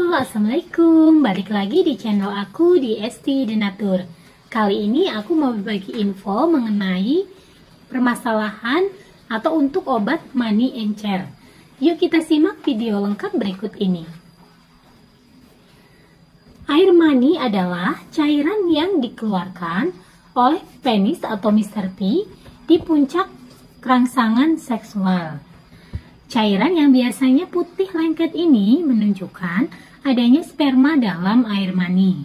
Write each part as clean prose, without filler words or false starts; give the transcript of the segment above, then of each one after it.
Assalamualaikum. Balik lagi di channel aku di ST Denatur. Kali ini aku mau berbagi info mengenai permasalahan atau untuk obat mani encer. Yuk kita simak video lengkap berikut ini. Air mani adalah cairan yang dikeluarkan oleh penis atau Mr. P di puncak rangsangan seksual. Cairan yang biasanya putih lengket ini menunjukkan adanya sperma dalam air mani.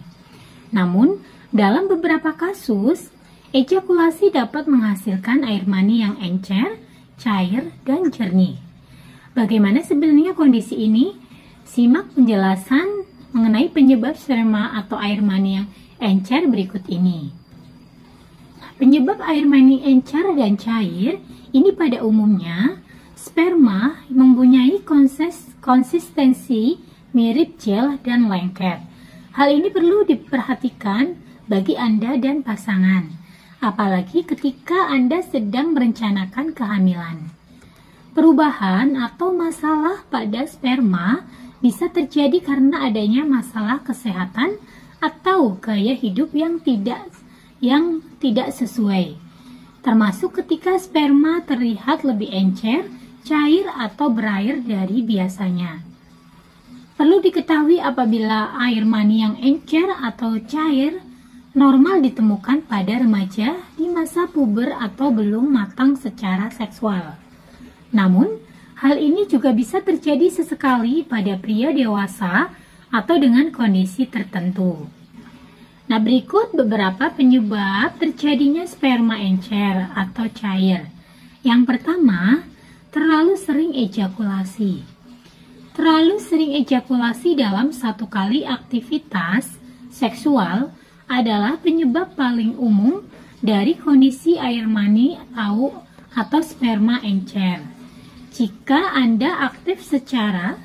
Namun, dalam beberapa kasus, ejakulasi dapat menghasilkan air mani yang encer, cair, dan jernih. Bagaimana sebenarnya kondisi ini? Simak penjelasan mengenai penyebab sperma atau air mani yang encer berikut ini. Penyebab air mani encer dan cair ini pada umumnya sperma mempunyai konsistensi mirip gel dan lengket. Hal ini perlu diperhatikan bagi Anda dan pasangan, apalagi ketika Anda sedang merencanakan kehamilan. Perubahan atau masalah pada sperma bisa terjadi karena adanya masalah kesehatan atau gaya hidup yang tidak sesuai, termasuk ketika sperma terlihat lebih encer, cair atau berair dari biasanya. Perlu diketahui apabila air mani yang encer atau cair normal ditemukan pada remaja di masa puber atau belum matang secara seksual. Namun, hal ini juga bisa terjadi sesekali pada pria dewasa atau dengan kondisi tertentu. Nah, berikut beberapa penyebab terjadinya sperma encer atau cair. Yang pertama, terlalu sering ejakulasi. Terlalu sering ejakulasi dalam satu kali aktivitas seksual adalah penyebab paling umum dari kondisi air mani atau sperma encer. Jika Anda aktif secara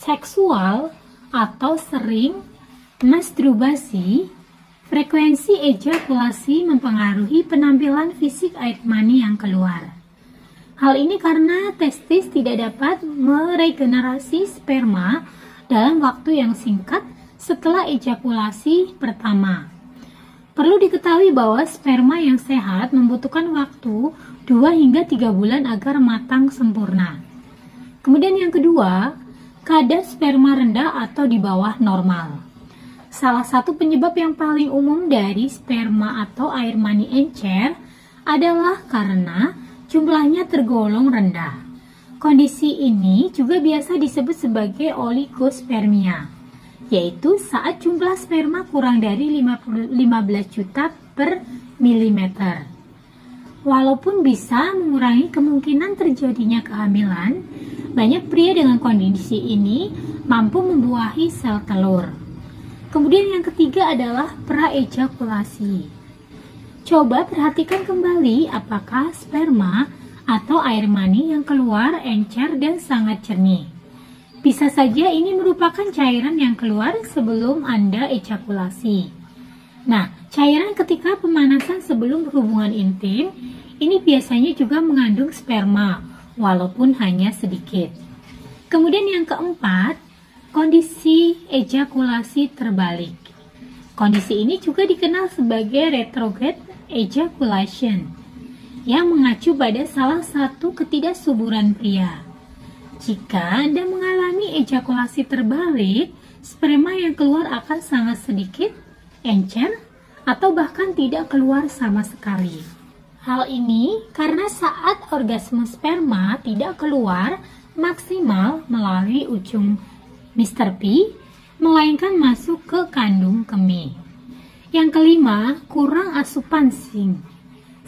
seksual atau sering masturbasi, frekuensi ejakulasi mempengaruhi penampilan fisik air mani yang keluar. Hal ini karena testis tidak dapat meregenerasi sperma dalam waktu yang singkat setelah ejakulasi pertama. Perlu diketahui bahwa sperma yang sehat membutuhkan waktu 2 hingga 3 bulan agar matang sempurna. Kemudian yang kedua, kadar sperma rendah atau di bawah normal. Salah satu penyebab yang paling umum dari sperma atau air mani encer adalah karena jumlahnya tergolong rendah. Kondisi ini juga biasa disebut sebagai oligospermia, yaitu saat jumlah sperma kurang dari 15 juta per milimeter. Walaupun bisa mengurangi kemungkinan terjadinya kehamilan, banyak pria dengan kondisi ini mampu membuahi sel telur. Kemudian yang ketiga adalah praejakulasi. Coba perhatikan kembali apakah sperma atau air mani yang keluar encer dan sangat jernih. Bisa saja ini merupakan cairan yang keluar sebelum Anda ejakulasi. Nah, cairan ketika pemanasan sebelum berhubungan intim ini biasanya juga mengandung sperma, walaupun hanya sedikit. Kemudian yang keempat, kondisi ejakulasi terbalik. Kondisi ini juga dikenal sebagai retrograde ejaculation, yang mengacu pada salah satu ketidaksuburan pria. Jika Anda mengalami ejakulasi terbalik, sperma yang keluar akan sangat sedikit, encer, atau bahkan tidak keluar sama sekali. Hal ini karena saat orgasme sperma tidak keluar maksimal melalui ujung Mr. P, melainkan masuk ke kandung kemih. Yang kelima, kurang asupan zinc.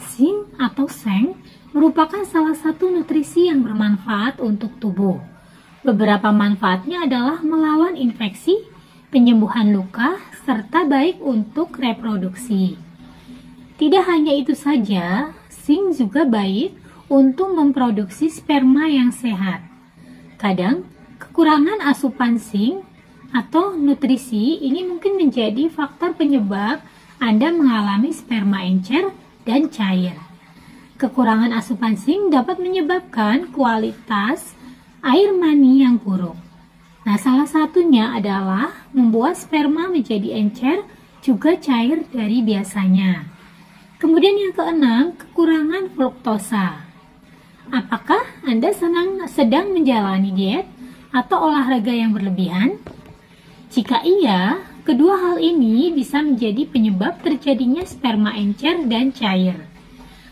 Zinc atau seng merupakan salah satu nutrisi yang bermanfaat untuk tubuh. Beberapa manfaatnya adalah melawan infeksi, penyembuhan luka, serta baik untuk reproduksi. Tidak hanya itu saja, zinc juga baik untuk memproduksi sperma yang sehat. Kadang, kekurangan asupan zinc atau nutrisi ini mungkin menjadi faktor penyebab Anda mengalami sperma encer dan cair. Kekurangan asupan zinc dapat menyebabkan kualitas air mani yang buruk. Nah, salah satunya adalah membuat sperma menjadi encer juga cair dari biasanya. Kemudian yang keenam, kekurangan fruktosa. Apakah Anda sedang menjalani diet atau olahraga yang berlebihan? Jika iya, kedua hal ini bisa menjadi penyebab terjadinya sperma encer dan cair.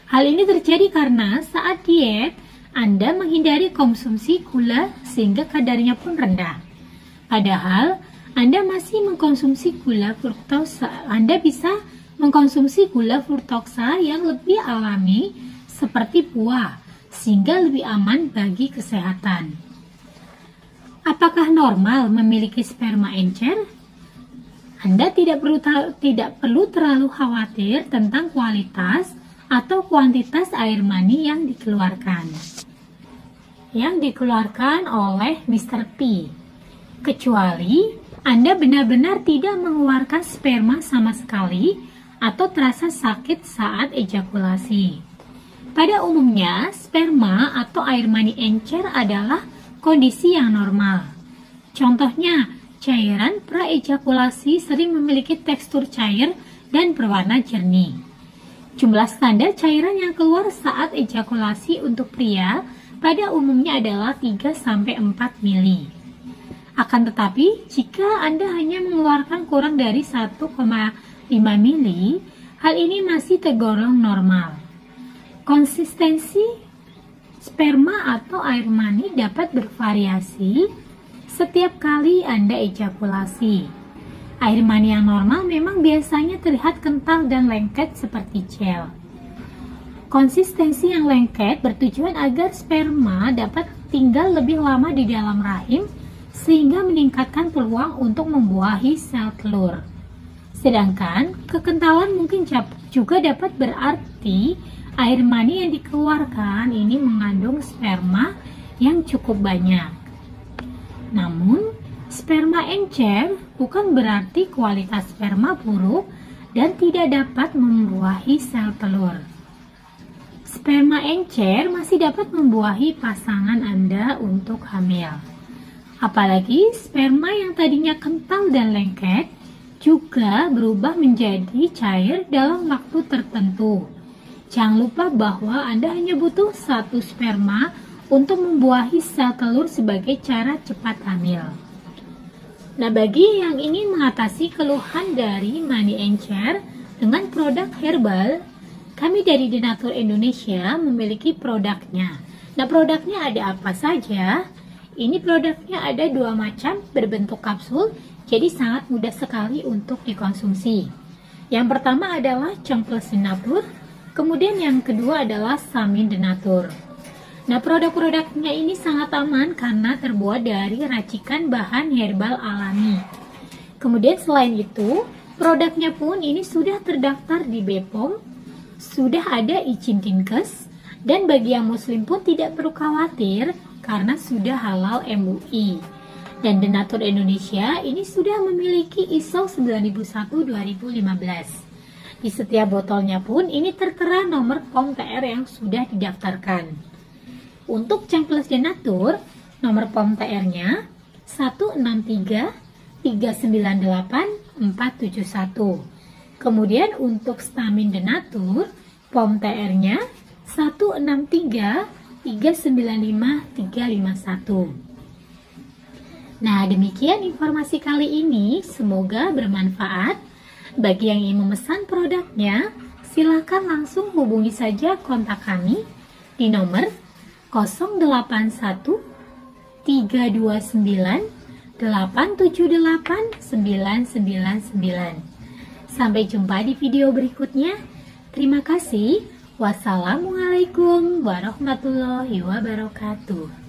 Hal ini terjadi karena saat diet, Anda menghindari konsumsi gula sehingga kadarnya pun rendah. Padahal, Anda masih mengkonsumsi gula fruktosa. Anda bisa mengkonsumsi gula fruktosa yang lebih alami seperti buah, sehingga lebih aman bagi kesehatan. Apakah normal memiliki sperma encer? Anda tidak perlu terlalu khawatir tentang kualitas atau kuantitas air mani yang dikeluarkan oleh Mr. P. Kecuali Anda benar-benar tidak mengeluarkan sperma sama sekali atau terasa sakit saat ejakulasi. Pada umumnya, sperma atau air mani encer adalah kondisi yang normal. Contohnya, cairan praejakulasi sering memiliki tekstur cair dan berwarna jernih. Jumlah standar cairan yang keluar saat ejakulasi untuk pria pada umumnya adalah 3-4 mili. Akan tetapi, jika Anda hanya mengeluarkan kurang dari 1,5 mili, hal ini masih tergolong normal. Konsistensi sperma atau air mani dapat bervariasi setiap kali Anda ejakulasi. Air mani yang normal memang biasanya terlihat kental dan lengket seperti gel. Konsistensi yang lengket bertujuan agar sperma dapat tinggal lebih lama di dalam rahim sehingga meningkatkan peluang untuk membuahi sel telur. Sedangkan kekentalan mungkin juga dapat berarti air mani yang dikeluarkan ini mengandung sperma yang cukup banyak. Namun, sperma encer bukan berarti kualitas sperma buruk dan tidak dapat membuahi sel telur. Sperma encer masih dapat membuahi pasangan Anda untuk hamil. Apalagi sperma yang tadinya kental dan lengket juga berubah menjadi cair dalam waktu tertentu. Jangan lupa bahwa Anda hanya butuh 1 sperma untuk membuahi sel telur sebagai cara cepat hamil. Nah, bagi yang ingin mengatasi keluhan dari mani encer dengan produk herbal, kami dari Denatur Indonesia memiliki produknya. Nah, produknya ada apa saja? Ini produknya ada 2 macam berbentuk kapsul, jadi sangat mudah sekali untuk dikonsumsi. Yang pertama adalah Cengples Denatur, kemudian yang kedua adalah Samin Denatur. Nah, produk-produknya ini sangat aman karena terbuat dari racikan bahan herbal alami. Kemudian selain itu, produknya pun ini sudah terdaftar di BPOM, sudah ada izin Dinkes, dan bagi yang muslim pun tidak perlu khawatir karena sudah halal MUI. Dan Denatur Indonesia ini sudah memiliki ISO 9001-2015. Di setiap botolnya pun ini tertera nomor POM TR yang sudah didaftarkan. Untuk Cengples Denatur, nomor POM TR-nya 163398471. Kemudian untuk Stamin Denatur, POM TR-nya 163395351. Nah, demikian informasi kali ini, semoga bermanfaat. Bagi yang ingin memesan produknya, silakan langsung hubungi saja kontak kami di nomor 081 329 878 999. Sampai jumpa di video berikutnya. Terima kasih. Wassalamualaikum warahmatullahi wabarakatuh.